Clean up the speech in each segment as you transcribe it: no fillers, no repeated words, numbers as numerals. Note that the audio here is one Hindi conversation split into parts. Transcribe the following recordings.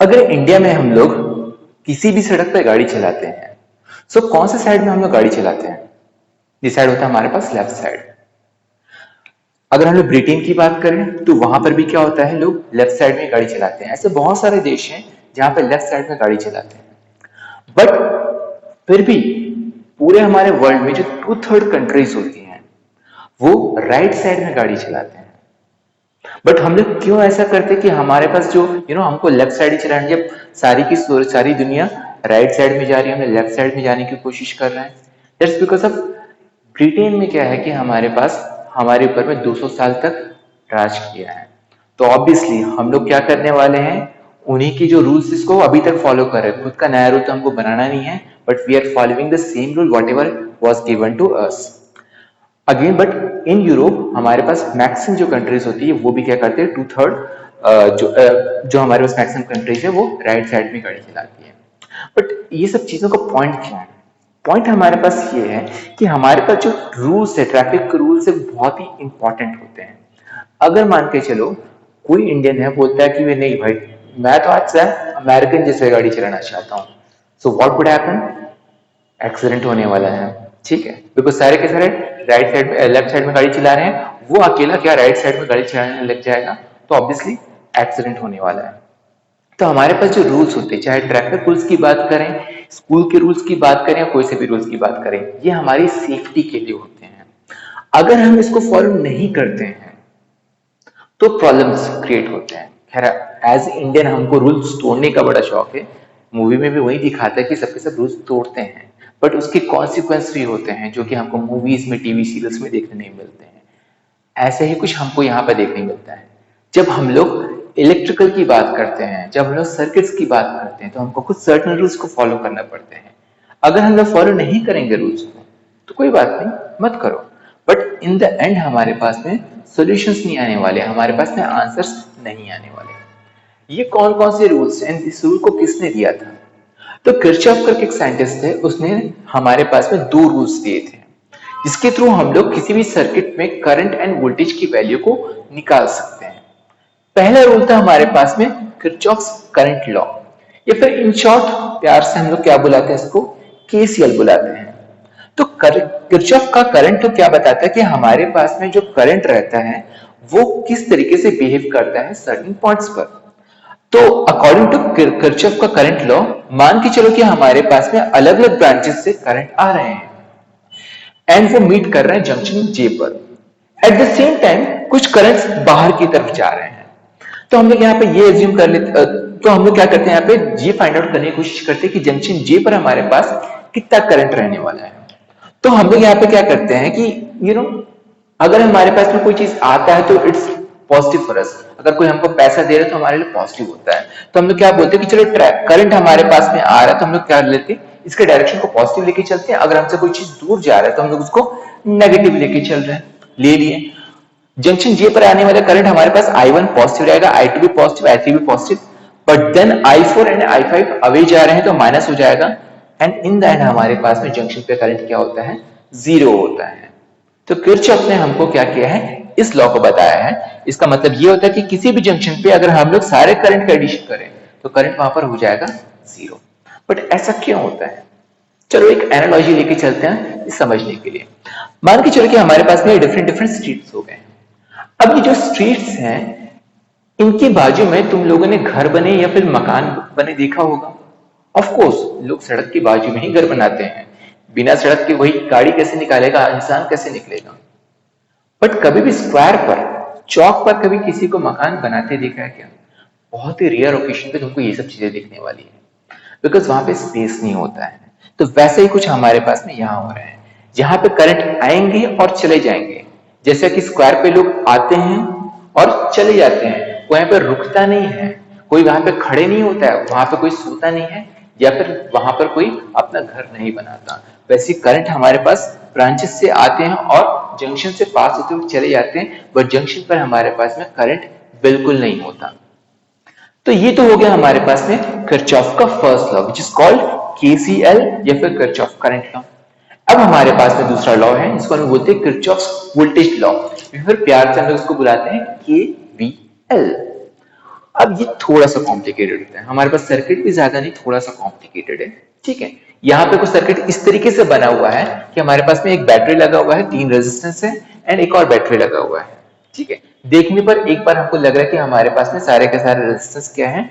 अगर इंडिया में हम लोग किसी भी सड़क पर गाड़ी चलाते हैं, सो कौन से साइड में हम लोग गाड़ी चलाते हैं? डिसाइड होता है हमारे पास लेफ्ट साइड। अगर हम लोग ब्रिटेन की बात करें तो वहां पर भी क्या होता है, लोग लेफ्ट साइड में गाड़ी चलाते हैं। ऐसे बहुत सारे देश हैं जहां पर लेफ्ट साइड में गाड़ी चलाते हैं। बट फिर भी पूरे हमारे वर्ल्ड में जो 2/3 कंट्रीज होती हैं वो राइट साइड में गाड़ी चलाते हैं। बट हम लोग क्यों ऐसा करते हैं कि हमारे पास जो हमको लेफ्ट साइड ही चलाना, जब सारी दुनिया राइट साइड में जा रही है, हम लेफ्ट साइड में जाने की कोशिश कर रहे हैं। दैट्स बिकॉज ऑफ ब्रिटेन में क्या है कि हमारे पास हमारे ऊपर में 200 साल तक राज किया है। तो ऑब्वियसली हम लोग क्या करने वाले हैं, उन्हीं की जो रूल्स इसको अभी तक फॉलो कर रहे हैं। खुद का नया रूल तो हमको बनाना नहीं है, but we are following the same rule whatever was given to us again. But in Europe हमारे पास मैक्सिमम जो कंट्रीज होती है वो भी क्या करते हैं, 2/3 जो हमारे पास मैक्सिमम कंट्रीज है वो राइट साइड में गाड़ी चलाती है। बट ये सब चीजों का पॉइंट क्या है? पॉइंट हमारे पास ये है कि हमारे पास जो रूल्स है, ट्रैफिक रूल्स है, बहुत ही इंपॉर्टेंट होते हैं। अगर मान के चलो कोई इंडियन है, बोलता है कि वे नहीं भाई, मैं तो आज से अमेरिकन जैसे गाड़ी चलाना चाहता हूँ, so what would happen? Accident होने वाला है। ठीक है, बिकॉज सारे के सारे राइट साइड में लेफ्ट साइड में गाड़ी चला रहे हैं, वो अकेला क्या राइट साइड में गाड़ी चलाने लग जाएगा, तो ऑब्वियसली एक्सीडेंट होने वाला है। तो हमारे पास जो रूल्स होते हैं, चाहे ट्रैफिक रूल्स की बात करें, स्कूल के रूल्स की बात करें या कोई से भी रूल्स की बात करें, ये हमारी सेफ्टी के लिए होते हैं। अगर हम इसको फॉलो नहीं करते हैं तो प्रॉब्लम्स क्रिएट होते हैं। खैर, एज इंडियन हमको रूल्स तोड़ने का बड़ा शौक है। मूवी में भी वही दिखाता है कि सबके सब रूल्स तोड़ते हैं, बट उसके कॉन्सिक्वेंस भी होते हैं जो कि हमको मूवीज में, टीवी सीरियल्स में देखने नहीं मिलते हैं। ऐसे ही कुछ हमको यहाँ पर देखने मिलता है। जब हम लोग इलेक्ट्रिकल की बात करते हैं, जब हम लोग सर्किट्स की बात करते हैं, तो हमको कुछ सर्टन रूल्स को फॉलो करना पड़ते हैं। अगर हम लोग फॉलो नहीं करेंगे रूल्स को तो कोई बात नहीं, मत करो। बट इन द एंड हमारे पास में सॉल्यूशंस नहीं आने वाले, हमारे पास में आंसर्स नहीं आने वाले। ये कौन कौन से रूल्स हैं, इस रूल को किसने दिया था? तो किरचॉफ करके एक साइंटिस्ट थे, उसने हमारे पास में दो रूल्स दिए थे जिसके थ्रू हम लोग किसी भी सर्किट में करंट एंड वोल्टेज की वैल्यू को निकाल सकते हैं। पहला रूल था हमारे पास में किरचॉफ्स करंट लॉ, या फिर इन शॉर्ट प्यार से हम लोग क्या बुलाते हैं इसको, केसीएल बुलाते हैं। तो किरचॉफ का करंट तो क्या बताता है कि हमारे पास में जो करंट रहता है वो किस तरीके से बिहेव करता है सर्टेन पॉइंट्स पर। तो अकॉर्डिंग टू किरचॉफ का करंट लॉ, मान के चलो कि हमारे पास में अलग अलग ब्रांचेस से करंट आ रहे हैं एंड वो मीट कर रहे हैं जंक्शन जे पर। एट द सेम टाइम कुछ करंट्स बाहर की तरफ जा रहे हैं। तो हम लोग यहाँ पे ये एज्यूम कर लेते, तो हम लोग क्या करते हैं, यहाँ पे ये फाइंड आउट करने की कोशिश करते हैं कि जंक्शन जे पर हमारे पास कितना करंट रहने वाला है। तो हम लोग यहाँ पे क्या करते हैं कि अगर हमारे पास में कोई चीज आता है तो इट्स पॉजिटिव फॉर अस। अगर कोई हमको पैसा दे रहा है तो हमारे लिए पॉजिटिव होता है। तो हम लोग क्या बोलते हैं कि चलो करंट हमारे पास में आ रहा है तो हम लोग क्या लेते हैं, इसके डायरेक्शन को पॉजिटिव लेके चलते हैं। अगर हमसे कोई चीज दूर जा रहा है तो हम लोग उसको नेगेटिव लेके चल रहे हैं, ले लिए। जंक्शन जे पर आने वाला करंट हमारे पास I1 पॉजिटिव रहेगा, I2 भी पॉजिटिव, I3 भी positive. But then I4 and I5 away जा रहे हैं तो माइनस हो जाएगा। एंड इन द एंड हमारे पास में जंक्शन पे करंट क्या होता है, जीरो होता है। तो किरचॉफ ने हमको क्या किया है, इस लॉ को बताया है। इसका मतलब ये होता है कि किसी भी जंक्शन पे अगर हम लोग सारे करंट का एडिशन करें तो करंट वहां पर हो जाएगा जीरो। बट ऐसा क्यों होता है? चलो एक एनालॉजी लेके चलते हैं इस समझने के लिए। मान के चलो कि हमारे पास में डिफरेंट डिफरेंट स्ट्रीट्स हो गए। अब ये जो स्ट्रीट्स हैं, इनके बाजू में तुम लोगों ने घर बने या फिर मकान बने देखा होगा। ऑफ कोर्स लोग सड़क के बाजू में ही घर बनाते हैं, बिना सड़क के वही गाड़ी कैसे निकालेगा, इंसान कैसे निकलेगा। बट कभी भी स्क्वायर पर, चौक पर कभी किसी को मकान बनाते देखा है क्या? बहुत ही रेयर ओकेशन पे तुमको ये सब चीजें देखने वाली है, बिकॉज वहां पे स्पेस नहीं होता है। तो वैसे ही कुछ हमारे पास में यहाँ हो रहा है, जहां पे करंट आएंगे और चले जाएंगे। जैसे कि स्क्वायर पे लोग आते हैं और चले जाते हैं, कोई यहाँ पे रुकता नहीं है, कोई वहां पे खड़े नहीं होता है, वहां पे कोई सोता नहीं है, या फिर वहां पर कोई अपना घर नहीं बनाता। वैसे करंट हमारे पास ब्रांचेस से आते हैं और जंक्शन से पास होते हुए चले जाते हैं, बट जंक्शन पर हमारे पास में करंट बिल्कुल नहीं होता। तो ये तो हो गया हमारे पास में किरचॉफ का first law which is called KCL या फिर किरचॉफ करंट लॉ। अब हमारे पास में दूसरा लॉ है जिसको हम बोलते हैं किरचॉफ वोल्टेज लॉ, फिर प्यार से हम लोग इसको बुलाते हैं केवीएल। अब ये थोड़ा सा कॉम्प्लिकेटेड होता है, हमारे पास सर्किट भी ज्यादा नहीं, थोड़ा सा कॉम्प्लिकेटेड है। ठीक है, यहाँ पे कुछ सर्किट इस तरीके से बना हुआ है कि हमारे पास में एक बैटरी लगा हुआ है, 3 रेजिस्टेंस है एंड एक और बैटरी लगा हुआ है। ठीक है, देखने पर एक बार हमको लग रहा है कि हमारे पास में सारे के सारे रेजिस्टेंस क्या है,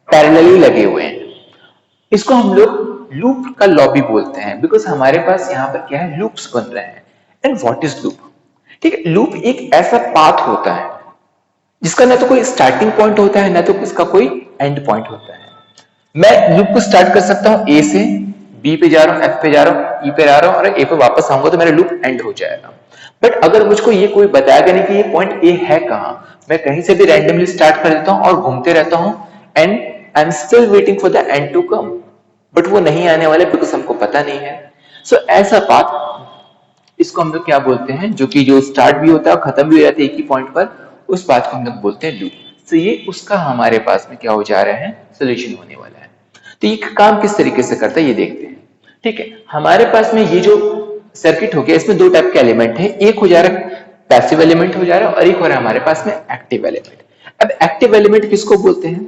पैरेलली लगे हुए हैं। इसको हम लोग लूप का लॉ भी बोलते हैं, बिकॉज हमारे पास यहाँ पर क्या है, लूप्स बन रहे हैं। And what is loop? ठीक है, लूप एक ऐसा पाथ होता है जिसका ना तो कोई स्टार्टिंग पॉइंट होता है ना तो इसका कोई एंड पॉइंट होता है। मैं लूप को स्टार्ट कर सकता हूं ए से, बी पे जा रहा हूं, एफ पे जा रहा हूं, ई पे आ रहा हूं और ए पे वापस आऊंगा तो मेरा लूप एंड हो जाएगा। बट अगर मुझको ये कोई बताएगा नहीं कि ये पॉइंट ए है कहां, मैं कहीं से भी रैंडमली स्टार्ट कर देता हूं और घूमते रहता हूं and I am still waiting for the end to come, but वो नहीं आने वाले बिकॉज हमको पता नहीं है। सो ऐसा पाथ, इसको हम लोग क्या बोलते हैं, जो कि जो स्टार्ट भी होता है और खत्म भी हो जाता है एक ही पॉइंट पर, उस बात को हम लोग बोलते हैं लूप। तो ये उसका हमारे पास में क्या हो जा रहा है, सोल्यूशन होने वाला है। तो ये काम किस तरीके से करता है ये देखते हैं। ठीक है, हमारे पास में ये जो सर्किट हो गया, इसमें दो टाइप के एलिमेंट है, एक हो जा रहा है पैसिव एलिमेंट हो जा रहा है और एक हो रहा है हमारे पास में एक्टिव एलिमेंट। अब एक्टिव एलिमेंट किसको बोलते हैं?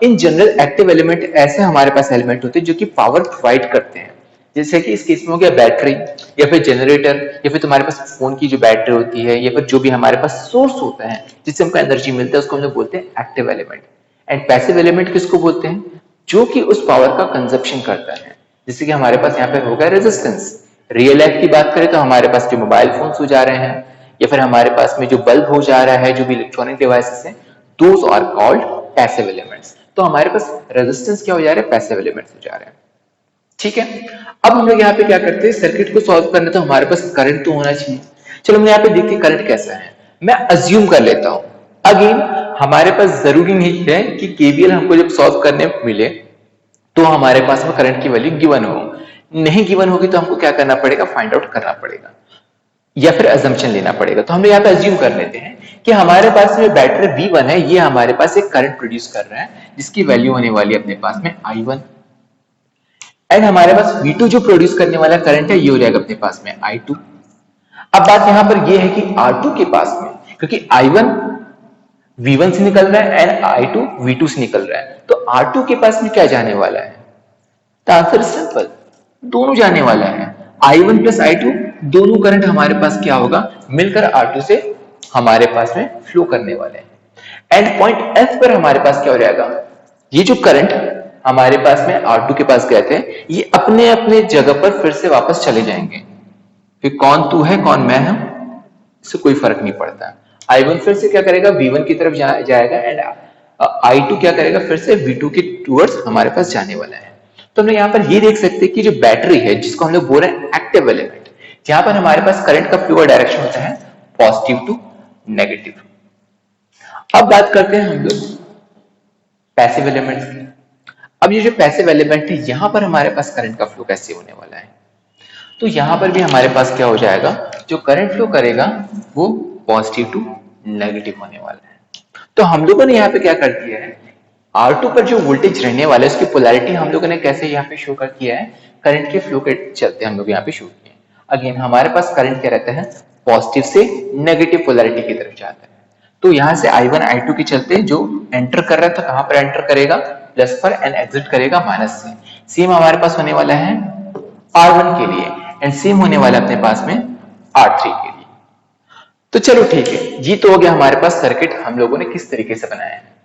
इन जनरल एक्टिव एलिमेंट ऐसे हमारे पास एलिमेंट होते हैं जो कि पावर प्रोवाइड करते हैं, जैसे कि इस केस में हो गया बैटरी या फिर जनरेटर या फिर तुम्हारे पास फोन की जो बैटरी होती है या फिर जो भी हमारे पास सोर्स होता है जिससे हमको एनर्जी मिलता है, उसको हम लोग बोलते हैं active element. And passive element किसको बोलते हैं? जो कि उस पावर का कंजप्शन करता है, जैसे कि हमारे पास यहाँ पे हो गया रेजिस्टेंस। रियल लाइफ की बात करें तो हमारे पास जो मोबाइल फोन हो जा रहे हैं या फिर हमारे पास में जो बल्ब हो जा रहा है, जो भी इलेक्ट्रॉनिक डिवाइसेस हैं, those are called passive elements. तो हमारे पास रेजिस्टेंस क्या हो जा रहा है, पैसिव एलिमेंट्स हो जा रहे हैं। ठीक है, अब हम लोग यहाँ पे क्या करते हैं, सर्किट को सॉल्व करने तो हमारे पास करंट तो होना चाहिए। चलो हम यहाँ पे देखते हैं करंट कैसा है। मैं अज्यूम कर लेता हूं, अगेन हमारे पास जरूरी नहीं है कि केवीएल हमको जब सॉल्व करने मिले तो हमारे पास में करंट की वैल्यू गिवन हो, नहीं गिवन होगी तो हमको क्या करना पड़ेगा, फाइंड आउट करना पड़ेगा या फिर अजम्पशन लेना पड़ेगा। तो हम लोग यहाँ पे अज्यूम कर लेते हैं कि हमारे पास में बैटरी V1 है, ये हमारे पास एक करंट प्रोड्यूस कर रहा है जिसकी वैल्यू होने वाली है अपने पास में I1। एंड हमारे पास V2 जो प्रोड्यूस करने वाला करंट है ये हो जाएगा अपने पास में I2। अब बात यहां पर ये है कि R2 के पास में, क्योंकि I1 V1 से निकल रहा है एंड I2 V2 से निकल रहा है, तो R2 के पास में क्या जाने वाला है? तो आंसर सिंपल, दोनों जाने वाला है। I1 प्लस I2 दोनों करंट हमारे पास क्या होगा, मिलकर R2 से हमारे पास में फ्लो करने वाले हैं। एंड पॉइंट F पर हमारे पास क्या हो जाएगा, ये जो करंट हमारे पास में R2 के पास गए थे ये अपने अपने जगह पर फिर से वापस चले जाएंगे, फिर कौन तू है कौन मैं हूं इससे कोई फर्क नहीं पड़ता। I1 फिर से क्या करेगा, V1 की तरफ जाएगा एंड I2 क्या करेगा, फिर से V2 के टूवर्ड्स हमारे पास जाने वाला है। तो हम लोग यहाँ पर ये देख सकते हैं कि जो बैटरी है जिसको हम लोग बोल रहे हैं एक्टिव एलिमेंट, जहां पर हमारे पास करंट का फ्लो डायरेक्शन होता है पॉजिटिव टू नेगेटिव। अब बात करते हैं हम लोग पैसिव एलिमेंट्स की। अब ये जो पैसिव एलिमेंट है यहां पर हमारे पास करंट का फ्लो कैसे होने वाला है, तो यहां पर भी हमारे पास क्या हो जाएगा, जो करंट फ्लो करेगा वो पॉजिटिव टू नेगेटिव होने वाला है। तो हम लोगों ने यहाँ पे क्या कर दिया है, R2 पर जो वोल्टेज रहने वाला है उसकी पोलैरिटी हम लोगों ने कैसे यहाँ पे शो कर किया है, करंट के फ्लो के चलते हम लोग यहाँ पे शो किए। अगेन हमारे पास करंट क्या रहता है, पॉजिटिव से नेगेटिव पोलैरिटी की तरफ जाता है। तो यहां से I1 I2 के चलते जो एंटर कर रहा था कहां पर एंटर करेगा, प्लस पर, एंड एग्जिट करेगा माइनस से। सेम हमारे पास होने वाला है R1 के लिए एंड सेम होने वाला अपने पास में R3 के लिए। तो चलो ठीक है, ये तो हो गया हमारे पास सर्किट हम लोगों ने किस तरीके से बनाया है।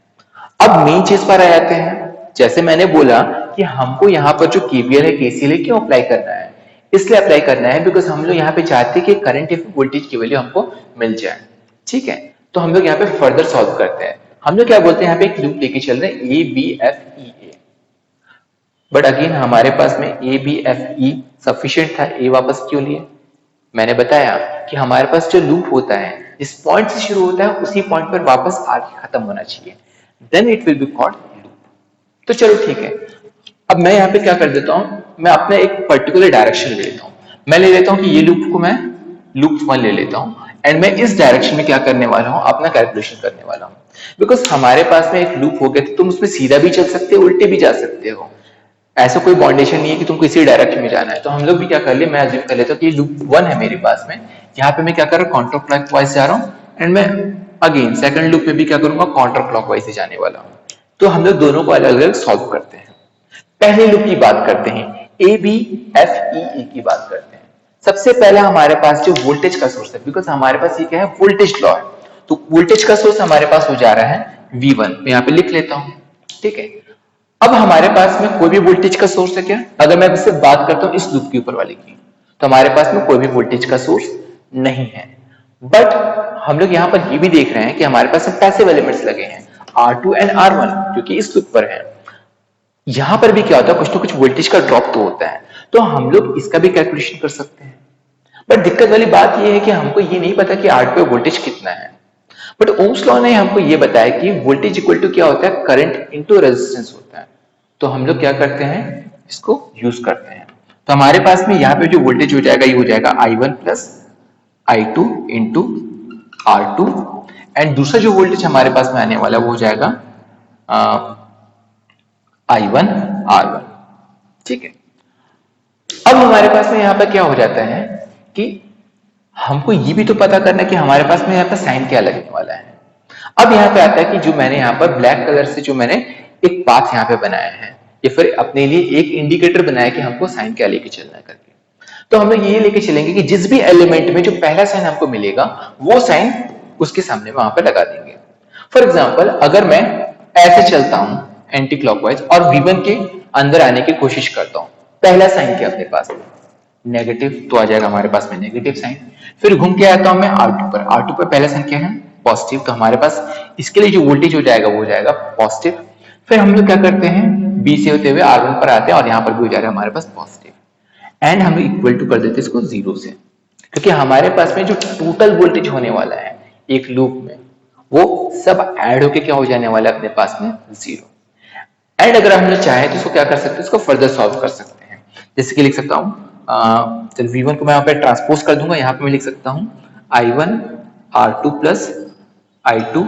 अब मेन चीज पर आ जाते हैं, जैसे मैंने बोला कि हमको यहाँ पर जो केवीएल है केसीएल है क्यों अप्लाई करना है, इसलिए अप्लाई करना है बिकॉज हम लोग यहाँ पे चाहते हैं कि करंट या वोल्टेज की वैल्यू हमको मिल जाए। ठीक है, तो हम लोग यहाँ पे फर्दर सॉल्व करते हैं। हम लोग क्या बोलते हैं, यहाँ पे एक लूप लेके चल रहे हैं A B F E A, but again हमारे पास में A B F E sufficient था, ए वापस क्यों लिए? मैंने बताया कि हमारे पास जो लूप होता है जिस पॉइंट से शुरू होता है उसी पॉइंट पर वापस आके खत्म होना चाहिए, then it will be called loop. तो चलो ठीक है, अब मैं यहाँ पे क्या कर देता हूँ, मैं अपना एक पर्टिकुलर डायरेक्शन ले लेता हूँ। मैं ले लेता हूँ कि ये लूप को मैं लूप 1 ले लेता हूँ एंड मैं इस डायरेक्शन में क्या करने वाला हूँ, अपना कैलकुलेशन करने वाला हूँ। बिकॉज हमारे पास में एक लूप हो गया तो तुम उसमें सीधा भी चल सकते हो उल्टे भी जा सकते हो, ऐसा कोई बाउंडेशन नहीं है कि तुमको इसी डायरेक्शन में जाना है। तो हम लोग भी क्या कर ले, मैं अज्यूम कर लेता हूँ कि लूप 1 है मेरे पास में, यहाँ पे मैं क्या कर रहा हूँ, काउंटर क्लॉकवाइज जा रहा हूँ एंड मैं अगेन सेकंड लूप में भी क्या करूंगा, काउंटर क्लॉकवाइज ही जाने वाला हूं। तो हम लोग दोनों को अलग अलग सॉल्व करते हैं। पहले लूप की बात करते हैं, ए बी एफ ई की बात करते हैं। सबसे पहले हमारे पास जो वोल्टेज का सोर्स है, बिकॉज हमारे पास ये क्या है, वोल्टेज लॉ है, तो वोल्टेज का सोर्स हमारे पास हो जा रहा है V1, मैं यहाँ पे लिख लेता हूं, ठीक है। अब हमारे पास में कोई भी वोल्टेज का सोर्स है क्या, अगर मैं इससे बात करता हूं इस लूप के ऊपर वाले की, तो हमारे पास में कोई भी वोल्टेज का सोर्स नहीं है। बट हम लोग यहाँ पर ये भी देख रहे हैं कि हमारे पास पैसिव एलिमेंट्स लगे हैं R2 एंड R1, क्योंकि इस लूप पर है। यहां पर भी क्या होता है, कुछ ना कुछ वोल्टेज का ड्रॉप तो होता है, तो हम लोग इसका भी कैलकुलेशन कर सकते हैं। बट दिक्कत वाली बात यह है कि हमको ये नहीं पता कि R2 पे वोल्टेज कितना है। बट ओम्स लॉ ने हमको ये बताया कि वोल्टेज इक्वल टू क्या होता है, करंट इनटू रेजिस्टेंस होता है। तो हम लोग क्या करते हैं, इसको यूज करते हैं। तो हमारे पास में यहाँ पे जो वोल्टेज हो जाएगा, ये हो जाएगा I1 plus I2 into R2, and दूसरा जो वोल्टेज हमारे पास में आने वाला वो हो जाएगा I1 R1, ठीक है। अब हमारे पास में यहाँ पर क्या हो जाता है कि हमको ये भी तो पता करना है कि हमारे पास में यहाँ पर साइन क्या लगने वाला है। अब यहाँ पे आता है कि जो मैंने यहाँ पर ब्लैक कलर से जो मैंने एक पाथ यहाँ पे बनाया है, या फिर अपने लिए एक इंडिकेटर बनाया कि हमको साइन क्या लेके चलना है करके। तो हम लोग ये लेके चलेंगे कि जिस भी एलिमेंट में जो पहला साइन हमको मिलेगा वो साइन उसके सामने वहां पे लगा देंगे। फॉर एग्जाम्पल, अगर मैं ऐसे चलता हूं एंटी क्लॉकवाइज और V1 के अंदर आने की कोशिश करता हूं, पहला साइन क्या अपने पास में नेगेटिव, तो आ जाएगा हमारे पास में नेगेटिव साइन। फिर घूम के आता हूं मैं R2 पर, R2 पर पहला साइन क्या है, पॉजिटिव, तो हमारे पास इसके लिए जो वोल्टेज हो जाएगा वो हो जाएगा पॉजिटिव। फिर हम लोग क्या करते हैं, B से होते हुए R1 पर आते हैं और यहाँ पर भी हो जा रहा है हमारे पास पॉजिटिव, एंड हम इक्वल टू कर देते हैं इसको जीरो से, क्योंकि हमारे पास में जो टोटल वोल्टेज होने वाला है एक लूप में वो सब ऐड होके क्या हो जाने वाला है अपने पास में जीरो। एंड अगर हम लोग चाहें तो इसको क्या कर सकते हैं, इसको फर्दर सॉल्व कर सकते हैं। जैसे कि लिख सकता हूं, चल V1 को मैं यहाँ पे ट्रांसपोज कर दूंगा, यहाँ पे मैं लिख सकता हूं I1 R2 plus I2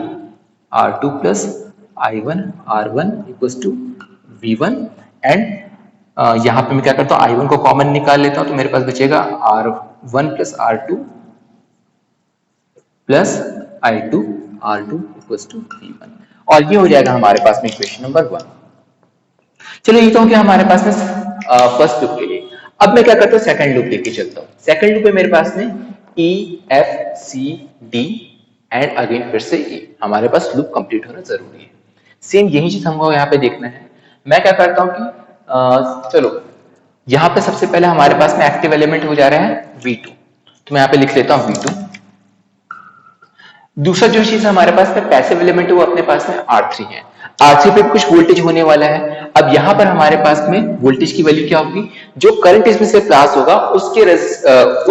R2 plus I1 R1 equals to V1, and यहाँ पे मैं क्या करता हूँ, I1 को कॉमन निकाल लेता हूँ, तो मेरे पास बचेगा R1 plus R2 plus I2 R2 equals to V1, और ये हो जाएगा हमारे पास में इक्वेशन नंबर 1। चलो ये तो हो गया हमारे पास में फर्स्ट लूप के लिए। अब मैं क्या करता हूँ, सेकंड लूप लेके चलता हूँ। सेकंड लूप में मेरे पास में E F C D and again फिर से E, हमारे पास लूप कंप्लीट होना जरूरी है। सेम यही चीज हमको यहाँ पे देखना है। मैं क्या करता हूँ कि चलो यहाँ पे सबसे पहले हमारे पास में एक्टिव एलिमेंट हो जा रहा है V2, तो मैं यहाँ पे लिख लेता हूँ V2। दूसरा जो चीज हमारे पास में पैसिव एलिमेंट है वो अपने पास में R3 है। R3 पे कुछ वोल्टेज होने वाला है। अब यहाँ पर हमारे पास में वोल्टेज की वैल्यू क्या होगी, जो करंट इसमें से पास होगा उसके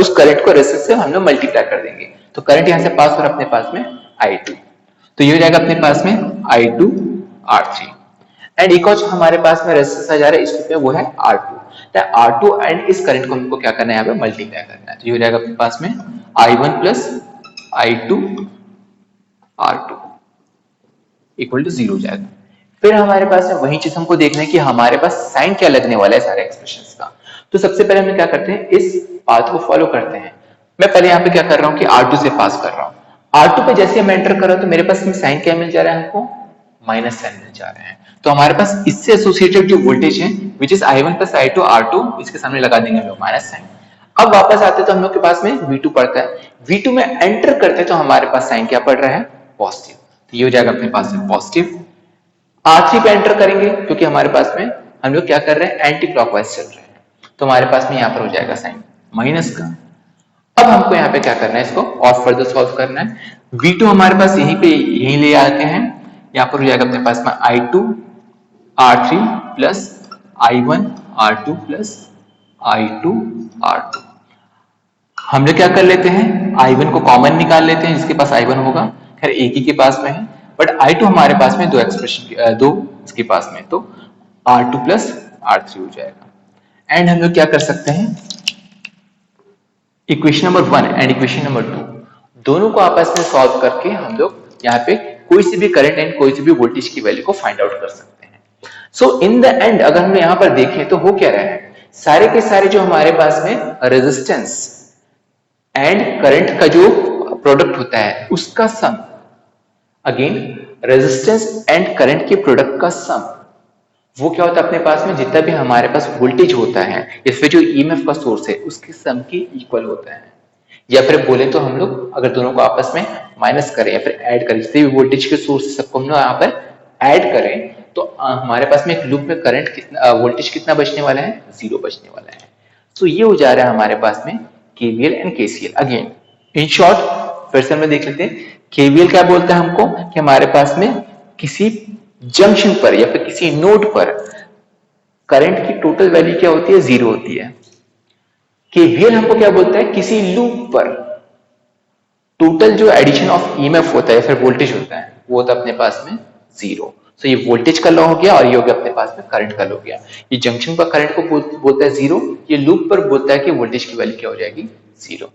उस करंट को रेजिस्टेंस से हम लोग मल्टीप्लाई कर देंगे, तो करंट यहाँ से पास हो रहा है अपने पास में I2, तो ये हो जाएगा अपने पास में I2 R3। एंड एक और हमारे पास में रेजिस्टेंस आ जा रहा है इस पे, वो है R2। R2 एंड इस करंट को हमको क्या करना है, यहाँ पे मल्टीप्लाई करना है, तो ये हो जाएगा अपने पास में I1 plus I2 R2 equal to 0 हो जाएगा। फिर हमारे पास है वही चीज हमको देखना है कि हमारे पास साइन क्या लगने वाला है सारे एक्सप्रेशंस का। तो सबसे पहले हम क्या करते हैं, इस पाथ को फॉलो करते हैं। मैं पहले यहाँ पे क्या कर रहा हूँ कि R2 से पास कर रहा हूँ। R2 पे जैसे मैं एंटर कर रहा हूँ तो मेरे पास में साइन क्या मिल जा रहा है, हमको माइनस साइन मिल जा रहा है। तो हमारे पास इससे एसोसिएटेड जो वोल्टेज है which is I1 plus I2 R2, इसके सामने लगा देंगे हम लोग माइनस साइन। अब वापस आते तो हम लोग के पास में V2 पड़ता है, V2 में एंटर करते हैं तो हमारे पास साइन क्या पड़ रहा है, पॉजिटिव, तो ये हो जाएगा अपने पास में पॉजिटिव। R3 पे एंटर करेंगे क्योंकि हमारे पास में हम लोग क्या कर रहे हैं, एंटी क्लॉकवाइज चल रहे हैं, तो हमारे पास में यहाँ पर हो जाएगा साइन माइनस का। अब हमको यहाँ पे क्या करना है, इसको और फर्दर सॉल्व करना है। V2 हमारे पाते यहीं ले आते हैं, यहाँ पर हो जाएगा अपने पास में I2 R3 plus I1 R2 plus I2 R2। हम लोग क्या कर लेते हैं, I1 को कॉमन निकाल लेते हैं, जिसके पास I1 होगा, खैर एक ही के पास में है, बट I2 हमारे पास में दो एक्सप्रेशन दो इसके पास में, तो R2 प्लस R3 हो जाएगा। एंड हम लोग क्या कर सकते हैं, equation number 1 and equation number 2 दोनों को आपस में सॉल्व करके हम लोग यहाँ पे कोई सी भी करंट एंड कोई सी भी वोल्टेज की वैल्यू को फाइंड आउट कर सकते हैं। सो इन द एंड अगर हम यहाँ पर देखें तो हो क्या रहा है, सारे के सारे जो हमारे पास में रेजिस्टेंस एंड करंट का जो प्रोडक्ट होता है उसका सम अगेन रेजिस्टेंस एंड करंट के प्रोडक्ट का सम, वो क्या होता है अपने पास में जितना भी हमारे पास वोल्टेज होता है या फिर जो ईएमएफ का सोर्स है उसके सम के इक्वल होता है। या फिर बोले तो हम लोग अगर दोनों को आपस में माइनस करें या फिर ऐड करें, जितने भी वोल्टेज के सोर्स सबको हम लोग यहाँ पर ऐड करें तो हमारे पास में एक लूप में करंट कितना, वोल्टेज कितना बचने वाला है, 0 बचने वाला है। सो ये हो जा रहा है हमारे पास में KVL and KCL. Again in short फिर से हम देख लेते हैं, केवीएल क्या बोलता है हमको कि हमारे पास में किसी जंक्शन पर या फिर किसी नोड पर करंट की टोटल वैल्यू क्या होती है, 0 होती है। केवीएल हमको क्या बोलता है, किसी लूप पर टोटल जो एडिशन ऑफ ईएमएफ होता है या फिर वोल्टेज होता है वो होता है अपने पास में 0। तो ये वोल्टेज का लॉ हो गया और ये हो गया अपने पास में करंट का लॉ हो गया। ये जंक्शन पर करंट को बोलता है 0, ये लूप पर बोलता है कि वोल्टेज की वैल्यू क्या हो जाएगी, 0।